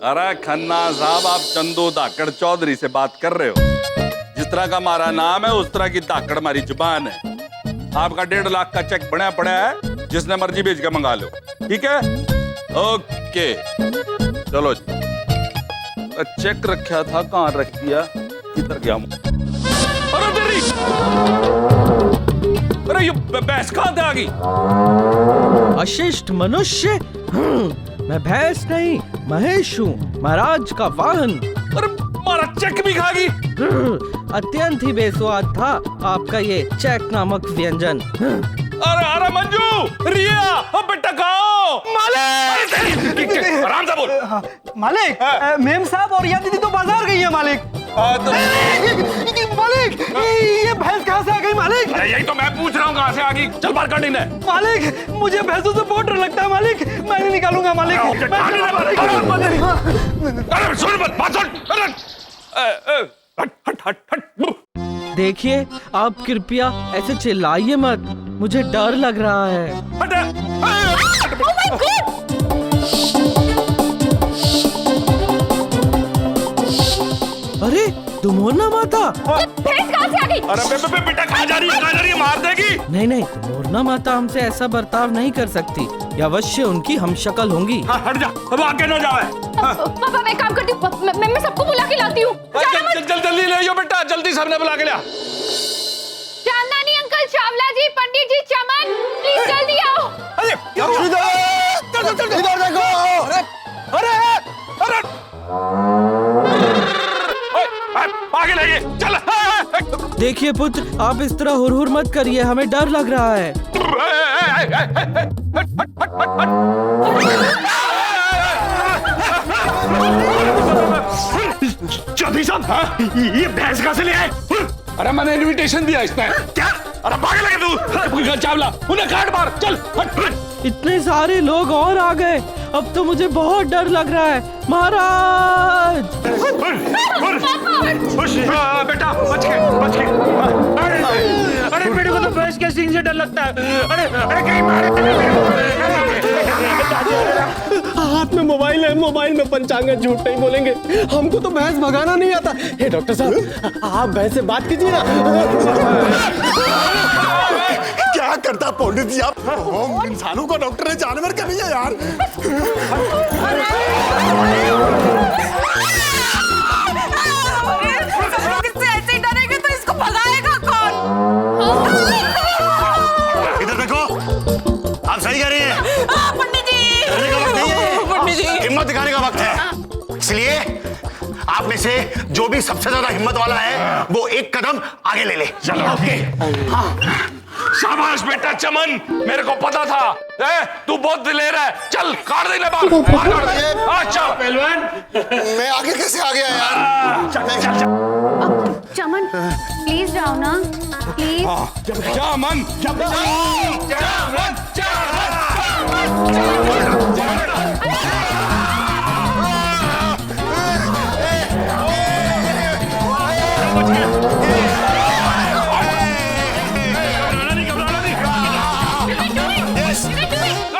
अरे खन्ना साहब, आप चंदू धाकड़ चौधरी से बात कर रहे हो। जिस तरह का हमारा नाम है उस तरह की धाकड़ हमारी जुबान है। आपका 1.5 लाख का चेक बना पड़ा है, जिसने मर्जी भेज के मंगा लो। ठीक है, ओके चलो जी। चेक रखा था, कहाँ रख दिया, किधर गया? अरे तेरी, अरे ये भैंस कहाँ से आ गई? अशिष्ट मनुष्य, मैं भैंस नहीं महेश हूँ, महाराज का वाहन। अरे हमारा चेक भी खा गई। अत्यंत ही बेस्वाद था आपका ये चेक नामक व्यंजन। अरे अरे मंजू, रिया, अब बेटा खाओ। मालिक, आराम से बोल। मालिक, मेम साहब और रिया दीदी तो बाजार गई है मालिक। मालिक, ये भैंस कहाँ से आ गई मालिक? अरे यही तो मैं पूछ रहा हूँ, कहाँ से आ गई? चल बाहर काट इन्हें। मालिक, मुझे भैंसों से बहुत डर लगता है मालिक, मैं नहीं निकालूंगा मालिक। अरे सुन मत, बात सुन। हट हट हट हट। देखिए, आप कृपया ऐसे चिल्लाइए मत, मुझे डर लग रहा है। अरे तुम हो ना माता? भैंस कहाँ से आ गई? अरे बेटा कहाँ जा रही है, कहाँ जा रही है? मार देगी। नहीं नहीं, मोरना माता हमसे ऐसा बर्ताव नहीं कर सकती, ये अवश्य उनकी हमशक्ल होंगी। हाँ, हट जा, अब आगे न जाए। पापा मैं काम करती हूँ, मैं सबको बुला के लाती हूँ। जल्दी ले आओ बेटा, जल्दी सबने बुला के लिया। चांदनी अंकल, चावला जी, पंडित जी, चमन, प्लीज जल्दी आओ। इधर देखो। अरे आगे लाइए, चल। देखिए पुत्र, आप इस तरह हुर मत करिए, हमें डर लग रहा है। चौधरी साहब, ये भैंस कहाँ से ले आए? अरे मैंने इनविटेशन दिया इसने। क्या? अरे भाग लगे तू। चावला, उन्हें काट मार, चल हट हट। इतने सारे लोग और आ गए, अब तो मुझे बहुत डर लग रहा है महाराज। बेटा बच के। अरे मेरे को तो भैंस के सींग से डर लगता है। अरे कहीं मारे। हाथ में मोबाइल है, मोबाइल में पंचांग, झूठ नहीं बोलेंगे, हमको तो भैंस भगाना नहीं आता। हे डॉक्टर साहब, आप भैंस से बात कीजिए ना। क्या करता पंडित जी आप? हम इंसानों का डॉक्टर है, जानवर का नहीं है यार। इससे ऐसे डरेगा तो इसको भगाएगा कौन? इधर देखो, आप सही कह रही हैं। पंडित जी, डरने का वक्त नहीं है, हिम्मत दिखाने का वक्त है। इसलिए आप में से जो भी सबसे ज्यादा हिम्मत वाला है वो एक कदम आगे ले ले। चलो ओके। शाबाश बेटा चमन, मेरे को पता था तू बहुत दिलेर है। चल काट दे बाहर। अच्छा पहलवान, मैं आगे कैसे आ गया यार? चमन प्लीज जाओ ना, प्लीज। चमन,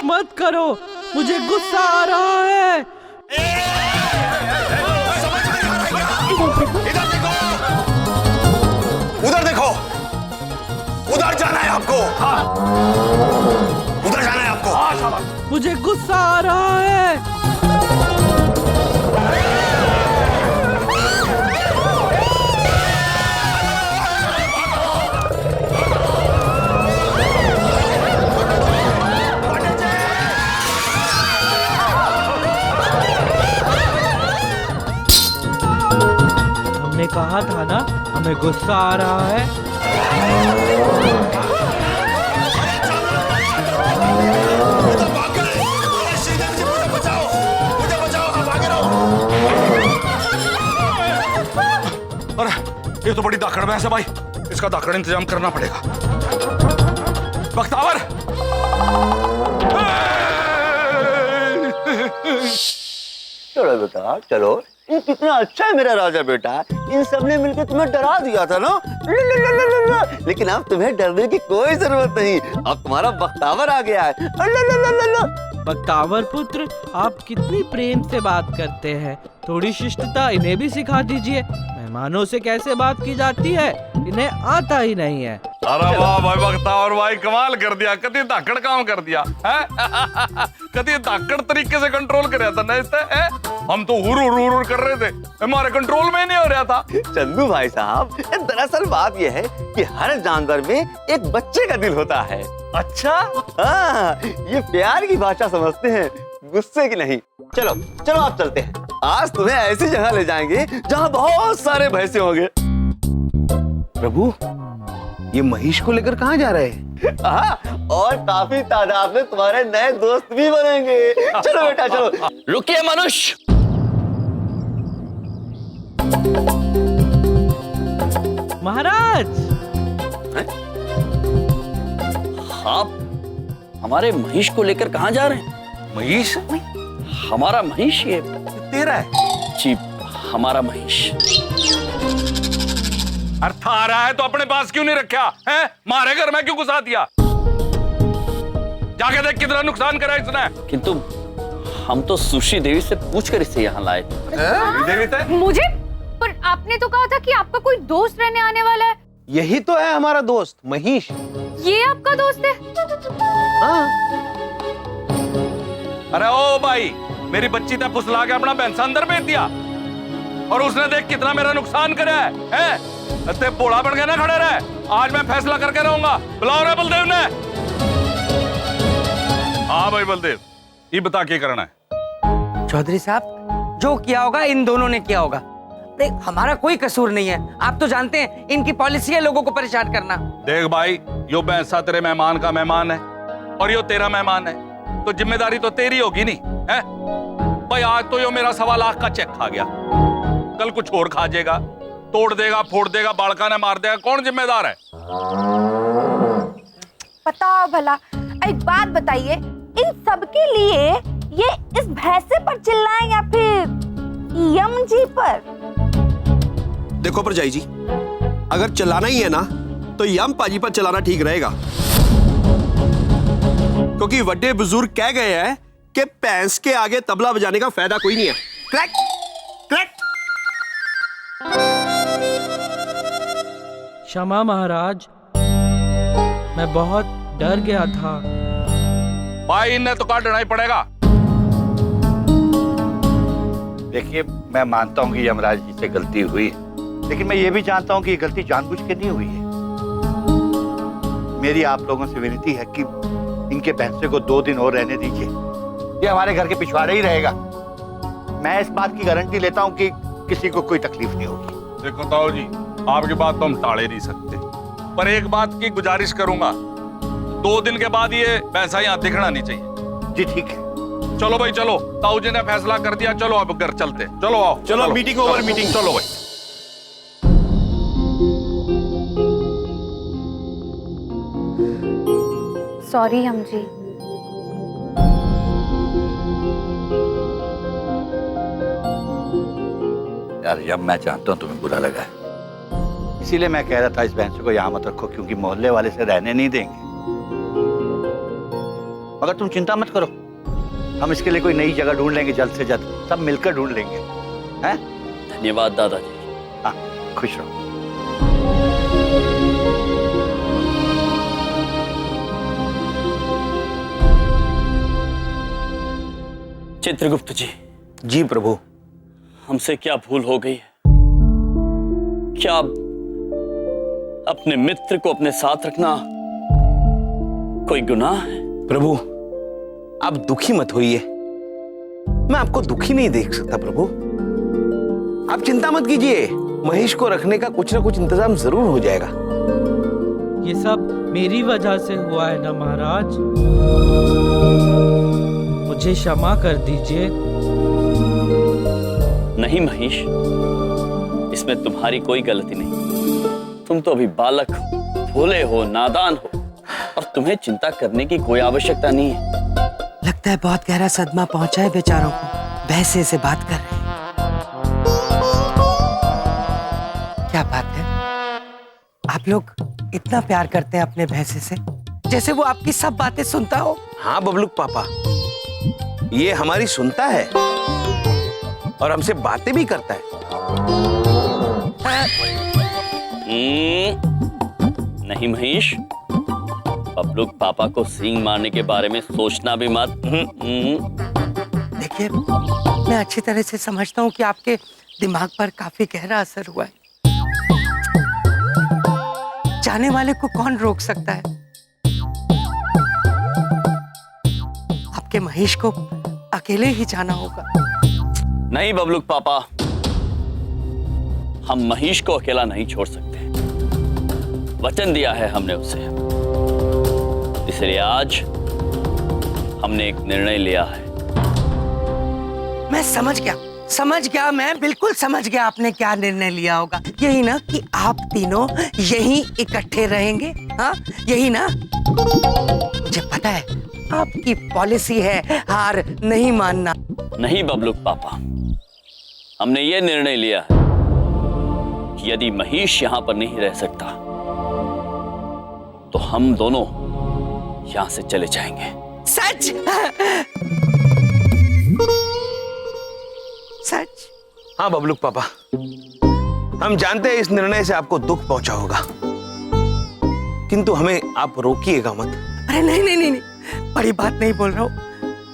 मत करो, मुझे गुस्सा आ रहा है। उधर देखो, उधर जाना है आपको। उधर जाना है आपको। मुझे गुस्सा आ रहा है। हमने कहा था ना, हमें गुस्सा आ रहा है। अरे ये तो बड़ी दाकड़ भैंस है भाई, इसका दाकड़ इंतजाम करना पड़ेगा। बख्तावर, चलो बेटा चलो, ये कितना अच्छा है मेरा राजा बेटा। इन सबने मिलकर तुम्हें डरा दिया था ना, लेकिन अब तुम्हें डरने की कोई जरूरत नहीं, अब तुम्हारा बख्तावर आ गया है। बकावर पुत्र, आप कितनी प्रेम से बात करते हैं। थोड़ी शिष्टता इन्हें भी सिखा दीजिए। मेहमानों से कैसे बात की जाती है इन्हें आता ही नहीं है। अरे वाह भाई बख्तावर भाई, कमाल कर दिया, कति धाकड़ काम कर दिया है। कति धाकड़ तरीके से कंट्रोल कर रहा था ना इससे। हम तो हुर हुर हुर कर रहे थे, हमारे कंट्रोल में ही नहीं हो रहा था। चंदू भाई साहब, दरअसल बात यह है कि हर जानवर में एक बच्चे का दिल होता है। अच्छा, हाँ, ये प्यार की भाषा समझते हैं, गुस्से की नहीं। चलो चलो आप चलते हैं। आज तुम्हें ऐसी जगह ले जाएंगे जहाँ बहुत सारे भैंसे होंगे। प्रभु, ये महिष को लेकर कहाँ जा रहे हैं? और काफी तादाद में तुम्हारे नए दोस्त भी बनेंगे। चलो बेटा चलो। रुकिए मनुष्य, महाराज, आप हमारे महिष को लेकर कहाँ जा रहे हैं? महिष हमारा महिष ये तेरा है? जी, हमारा महिष। अर्थ आ रहा है तो अपने पास क्यों नहीं रखा है? मारे घर में क्यों घुसा दिया? जाके देख कितना नुकसान करा इसने। किंतु हम तो सुश्री देवी से पूछकर इसे यहाँ लाए। देवी थे? मुझे? पर आपने तो कहा था कि आपका कोई दोस्त रहने आने वाला है। यही तो है हमारा दोस्त महिष। ये आपका दोस्त है? हाँ। अरे ओ भाई, मेरी बच्ची ने फुसला के अपना भैंसा अंदर भेज दिया और उसने देख कितना मेरा नुकसान करा है? इतने बोला बन गए ना खड़े रहे। आज मैं फैसला करके रहूंगा। बुलाओ रे बलदेव ने। हाँ भाई बलदेव, ये बता क्या करना है? चौधरी साहब, जो किया होगा इन दोनों ने किया होगा। देख, हमारा कोई कसूर नहीं है। आप तो जानते हैं इनकी पॉलिसी है लोगों को परेशान करना। देख भाई, यो भैंसा तेरे मेहमान का मेहमान है और यो तेरा मेहमान है, तो जिम्मेदारी तो तेरी होगी नहीं है? भाई आज तो यो मेरा 1.25 लाख का चेक खा गया, कल कुछ और खा जाएगा, तोड़ देगा, फोड़ देगा, बालका ने मार देगा। कौन जिम्मेदार है? बताओ भला, एक बात बताइए, इन सबके लिए ये इस भैंसे पर चिल्लाएं या फिर यम जी पर? देखो परजाई जी, अगर चलाना ही है ना तो यम पाजी पर चलाना ठीक रहेगा, क्योंकि बड़े बुजुर्ग कह गए हैं कि भैंस के आगे तबला बजाने का फायदा कोई नहीं है। Clack clack. क्षमा महाराज, मैं बहुत डर गया था। भाई इन्हें तो काटना ही पड़ेगा। देखिए, मैं मानता हूं कि यमराज जी से गलती हुई है, लेकिन मैं ये भी जानता हूं कि ये गलती जानबूझ के नहीं हुई है। मेरी आप लोगों से विनती है कि इनके भैंसे को 2 दिन और रहने दीजिए। ये हमारे घर के पिछवाड़े ही रहेगा। मैं इस बात की गारंटी लेता हूं कि किसी को कोई तकलीफ नहीं होगी। देखो ताऊ जी, आपकी बात तो हम टाले नहीं सकते, पर एक बात की गुजारिश करूंगा, 2 दिन के बाद ये भैंसा यहाँ दिखना नहीं चाहिए। जी ठीक है। चलो भाई चलो, ताऊ जी ने फैसला कर दिया, चलो अब घर चलते। चलो आओ। चलो मीटिंग ओवर, मीटिंग। चलो भाई। सॉरी यम जी। यार यम, मैं जानता हूं तुम्हें बुरा लगा है, इसीलिए मैं कह रहा था इस भैंसे को यहाँ मत रखो, क्योंकि मोहल्ले वाले से रहने नहीं देंगे। मगर तुम चिंता मत करो, हम इसके लिए कोई नई जगह ढूंढ लेंगे जल्द से जल्द, सब मिलकर ढूंढ लेंगे। हैं? धन्यवाद दादाजी। हाँ, खुश रहो। चित्रगुप्त जी। जी प्रभु। हमसे क्या भूल हो गई है? क्या अपने मित्र को अपने साथ रखना कोई गुनाह है? प्रभु, आप दुखी मत होइए। मैं आपको दुखी नहीं देख सकता प्रभु। आप चिंता मत कीजिए, महेश को रखने का कुछ ना कुछ इंतजाम जरूर हो जाएगा। ये सब मेरी वजह से हुआ है ना महाराज, मुझे क्षमा कर दीजिए। नहीं महेश, इसमें तुम्हारी कोई गलती नहीं। तुम तो अभी बालक हो, भोले हो, नादान हो, और तुम्हें चिंता करने की कोई आवश्यकता नहीं है। लगता है बहुत गहरा सदमा पहुंचा है बेचारों को, भैंसे से बात कर रहे हैं। क्या बात है, आप लोग इतना प्यार करते हैं अपने भैंसे से, जैसे वो आपकी सब बातें सुनता हो। हाँ बबलूक पापा, ये हमारी सुनता है और हमसे बातें भी करता है। नहीं महेश, बबलूक पापा को सींग मारने के बारे में सोचना भी मत। देखिए, मैं अच्छी तरह से समझता हूँ कि आपके दिमाग पर काफी गहरा असर हुआ है। जाने वाले को कौन रोक सकता है? आपके महेश को अकेले ही जाना होगा। नहीं बबलूक पापा, हम महेश को अकेला नहीं छोड़ सकते। वचन दिया है हमने उसे, इसलिए आज हमने एक निर्णय लिया है। मैं समझ गया, मैं बिल्कुल समझ गया आपने क्या निर्णय लिया होगा। यही ना कि आप तीनों यहीं इकट्ठे रहेंगे, हाँ यही ना? मुझे पता है आपकी पॉलिसी है हार नहीं मानना। नहीं बबलूक पापा, हमने ये निर्णय लिया है कि यदि महेश यहां पर नहीं रह सकता तो हम दोनों यहां से चले जाएंगे। सच? सच? हाँ बबलूक पापा, हम जानते हैं इस निर्णय से आपको दुख पहुंचा होगा, किंतु हमें आप रोकिएगा मत। अरे नहीं, बड़ी बात नहीं बोल रहा हूँ।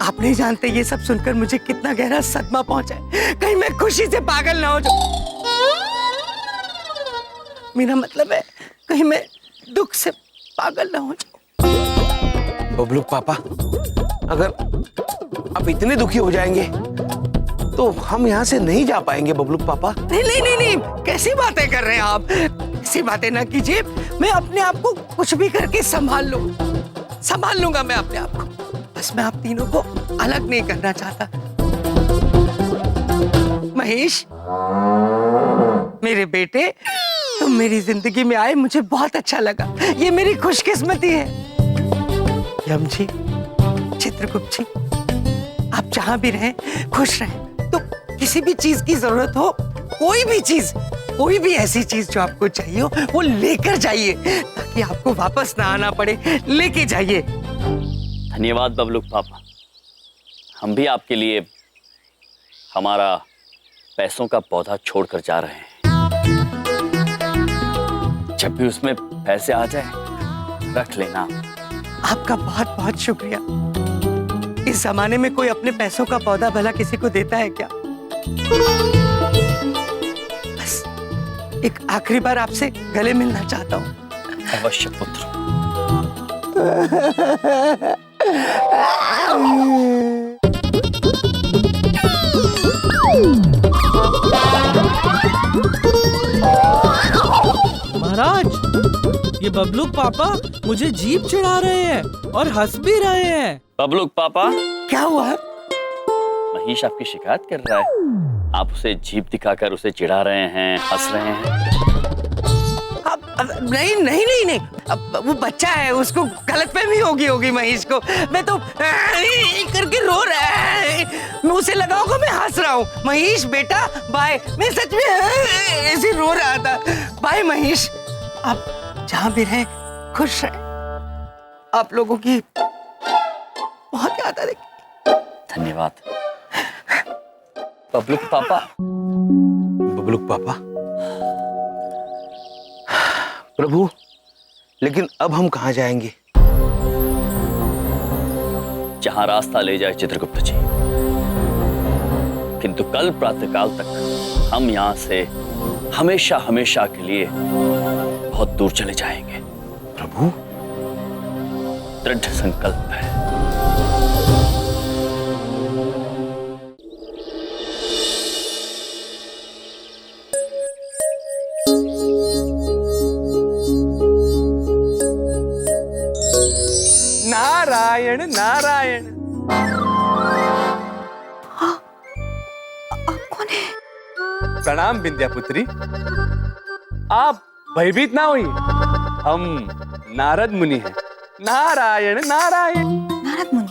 आप नहीं जानते ये सब सुनकर मुझे कितना गहरा सदमा पहुंचा है। कहीं मैं खुशी से पागल ना हो जाऊं। मेरा मतलब है कहीं मैं दुख से पागल ना हो जाऊं। बबलूक पापा, अगर आप इतने दुखी हो जाएंगे तो हम यहाँ से नहीं जा पाएंगे बबलूक पापा। नहीं, कैसी बातें कर रहे हैं आप? ऐसी बातें ना कीजिए। मैं अपने आप को कुछ भी करके संभाल लूंगा मैं अपने आप को। बस मैं आप तीनों को अलग नहीं करना चाहता। महेश, मेरे बेटे, तुम मेरी जिंदगी में आए, मुझे बहुत अच्छा लगा। ये मेरी खुशकिस्मती है। यम जी, चित्रगुप्त जी, आप जहां भी रहें खुश रहें। तो किसी भी चीज की जरूरत हो, कोई भी ऐसी चीज जो आपको चाहिए हो, वो लेकर जाइए ताकि आपको वापस ना आना पड़े। लेके जाइए। धन्यवाद बबलूक पापा, हम भी आपके लिए हमारा पैसों का पौधा छोड़कर जा रहे हैं। जब भी उसमें पैसे आ जाए रख लेना। आपका बहुत बहुत शुक्रिया। इस जमाने में कोई अपने पैसों का पौधा भला किसी को देता है क्या? बस एक आखिरी बार आपसे गले मिलना चाहता हूँ। अवश्य पुत्र। महाराज, ये बबलूक पापा मुझे जीप चढ़ा रहे हैं और हंस भी रहे हैं। बबलूक पापा, क्या हुआ? महेश आपकी शिकायत कर रहा है। आप उसे जीप दिखाकर उसे चिढ़ा रहे हैं, हंस रहे हैं। नहीं, अब वो बच्चा है, उसको गलतफहमी होगी महेश को। मैं तो करके रो रहा है, मैं उसे लगा होगा मैं हंस रहा हूँ। महेश बेटा बाय, मैं सच में ऐसे रो रहा था। बाय महेश, आप जहाँ भी रहें खुश रहें। आप लोगों की बहुत याद आ रही। धन्यवाद बबलूक पापा। बबलूक पापा, प्रभु, लेकिन अब हम कहाँ जाएंगे? जहां रास्ता ले जाए चित्रगुप्त जी, किंतु कल प्रातःकाल तक हम यहां से हमेशा हमेशा के लिए बहुत दूर चले जाएंगे। प्रभु, दृढ़ संकल्प है। नारायण नारायण। आप कौन है? प्रणाम विंध्यापुत्री। आप भयभीत ना होइए, हम नारद मुनि हैं। नारायण नारायण। नारद मुनि?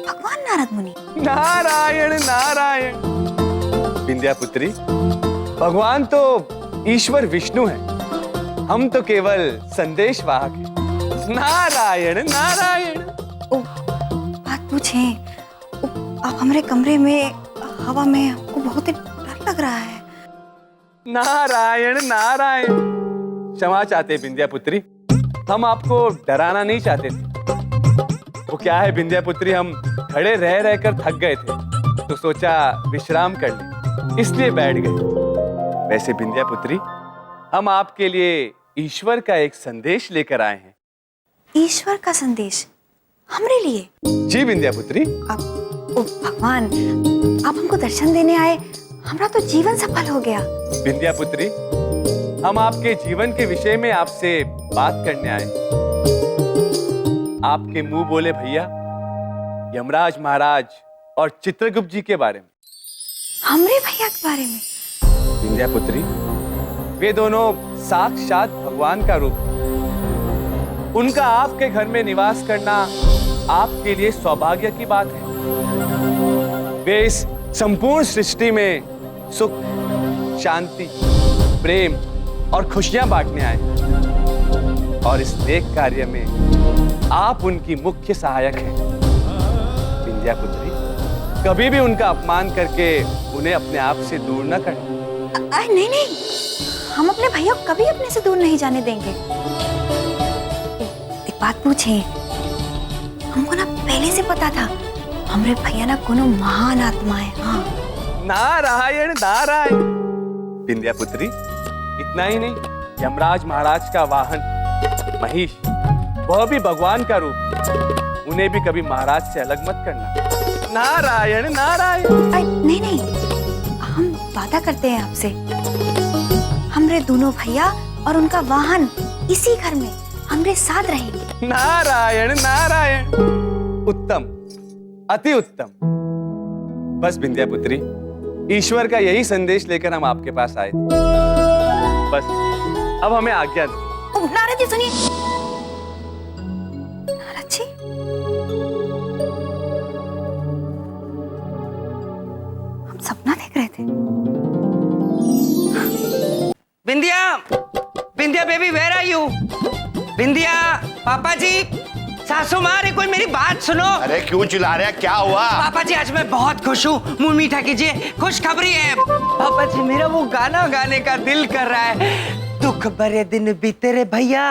भगवान नारद मुनि? नारायण नारायण। विंध्यापुत्री, भगवान तो ईश्वर विष्णु है, हम तो केवल संदेशवाहक हैं। नारायण नारायण। बात पूछे, आप हमारे कमरे में हवा में हमको बहुत ही डर लग रहा है। नारायण नारायण। क्षमा चाहते विंध्या पुत्री, हम आपको डराना नहीं चाहते थे। वो क्या है विंध्या पुत्री, हम खड़े रह रहकर थक गए थे तो सोचा विश्राम कर ले, इसलिए बैठ गए। वैसे विंध्या पुत्री, हम आपके लिए ईश्वर का एक संदेश लेकर आए हैं। ईश्वर का संदेश हमरे लिए? जी विंध्या पुत्री। ओ भगवान, आप हमको दर्शन देने आए, हमारा तो जीवन सफल हो गया। विंध्या पुत्री, हम आपके जीवन के विषय में आपसे बात करने आए। आपके मुंह बोले भैया यमराज महाराज और चित्रगुप्त जी के बारे में। हमरे भैया के बारे में? विंध्या पुत्री, वे दोनों साक्षात भगवान का रूप। उनका आपके घर में निवास करना आपके लिए सौभाग्य की बात है। वे इस संपूर्ण सृष्टि में सुख, शांति, प्रेम और खुशियां बांटने आए, और इस नेक कार्य में आप उनकी मुख्य सहायक हैं। विंध्या पुत्री, कभी भी उनका अपमान करके उन्हें अपने आप से दूर न करें। नहीं नहीं, हम अपने भैया को कभी अपने से दूर नहीं जाने देंगे। एक बात पूछे, हमको ना पहले से पता था हमरे भैया ना कोनो महान आत्मा है। हाँ। नारायण नारायण। विंध्या पुत्री, इतना ही नहीं, यमराज महाराज का वाहन महिष, वह भी भगवान का रूप। उन्हें भी कभी महाराज से अलग मत करना। नारायण नारायण। नहीं नहीं, हम वादा करते हैं आपसे, हमरे दोनों भैया और उनका वाहन इसी घर में हमरे साथ रहेंगे। नारायण नारायण। उत्तम, अति उत्तम। बस विंध्या पुत्री, ईश्वर का यही संदेश लेकर हम आपके पास आए। बस अब हमें आज्ञा दो। नारद जी सुनिए। नारद जी, हम सपना देख रहे थे। Vindhya, Vindhya baby, where are you? Vindhya, पापा जी, सासू माँ, अरे कोई मेरी बात सुनो। अरे क्यों चिल्ला रहे हैं, क्या हुआ? पापा जी, आज मैं बहुत खुश हूँ, मुंह मीठा कीजिए, खुशखबरी है। पापा जी, मेरा वो गाना गाने का दिल कर रहा है। दुख भरे दिन बीते रे भैया,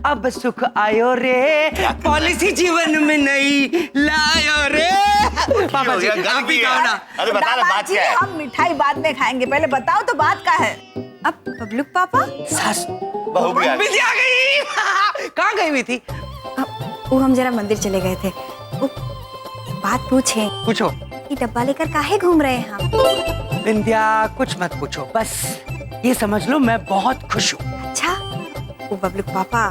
अब सुख आयो रे, पॉलिसी जीवन में नहीं लायो रे। पापा जी, आप भी गाओ ना। अरे बता ना बात क्या है? हम मिठाई बाद में खाएंगे, पहले बताओ तो बात क्या है। अब बबलू पापा, सास बहू भी आ गई। विंध्या गई। कहाँ गई हुई थी? वो हम जरा मंदिर चले गए थे। वो एक बात पूछे। पूछो। ये डब्बा लेकर काहे घूम रहे हैं हम? विंध्या, कुछ मत पूछो, बस ये समझ लो मैं बहुत खुश हूँ। अच्छा, वो बबलू पापा,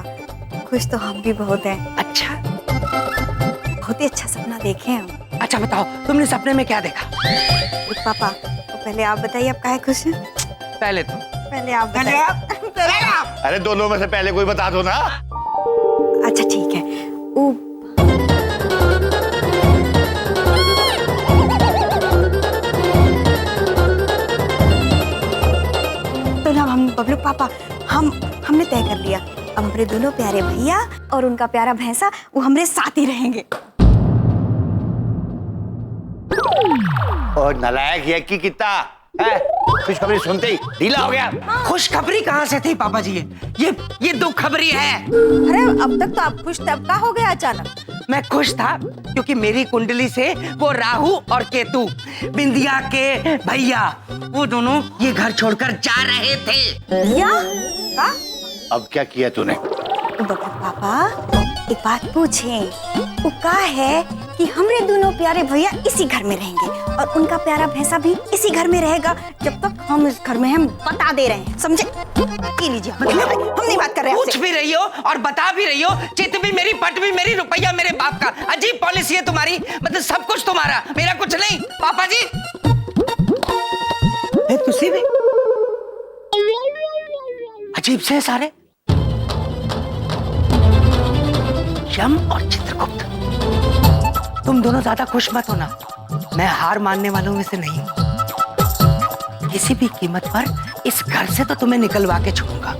खुश तो हम भी बहुत हैं। अच्छा, बहुत ही अच्छा सपना देखे हम। अच्छा बताओ, तुमने सपने में क्या देखा? बबलू पापा, तो पहले आप बताइए, आप काहे खुश हैं? पहले तुम। पहले आप बताइए। पहले आप। अरे दोनों में से पहले कोई बता दो ना। अच्छा ठीक है। तो ना हम बबलू पापा, हमने तय कर लिया, अब हमारे दोनों प्यारे भैया और उनका प्यारा भैंसा वो हमारे साथ ही रहेंगे। और नालायक ये की कितना है, खुशखबरी सुनते ही ढीला हो गया। खुशखबरी कहाँ से थी पापा जी? ये दुख खबरी है। अरे अब तक तो आप खुश थे, अब क्या हो गया अचानक? मैं खुश था क्योंकि मेरी कुंडली से वो राहु और केतु, बिंदिया के भैया, वो दोनों ये घर छोड़कर जा रहे थे। या? का? अब क्या किया तूने? पापा, एक बात पूछे, वो का है कि हमरे दोनों प्यारे भैया इसी घर में रहेंगे और उनका प्यारा भैंसा भी इसी घर में रहेगा जब तक हम इस घर में हम बता दे रहे हैं, समझे? ये लीजिए, मतलब हम नहीं बात कर रहे हैं। पूछ भी रही हो और बता भी रही हो, चित भी मेरी, पट भी मेरी, रुपया मेरे बाप का। अजीब पॉलिसी है तुम्हारी, मतलब सब कुछ तुम्हारा, मेरा कुछ नहीं। पापा जी, तुसी भी अजीब से सारे। यम और चित्रगुप्त, तुम दोनों ज्यादा खुश मत होना, मैं हार मानने वालों में से नहीं। किसी भी कीमत पर इस घर से तो तुम्हें निकलवा के छोड़ूंगा।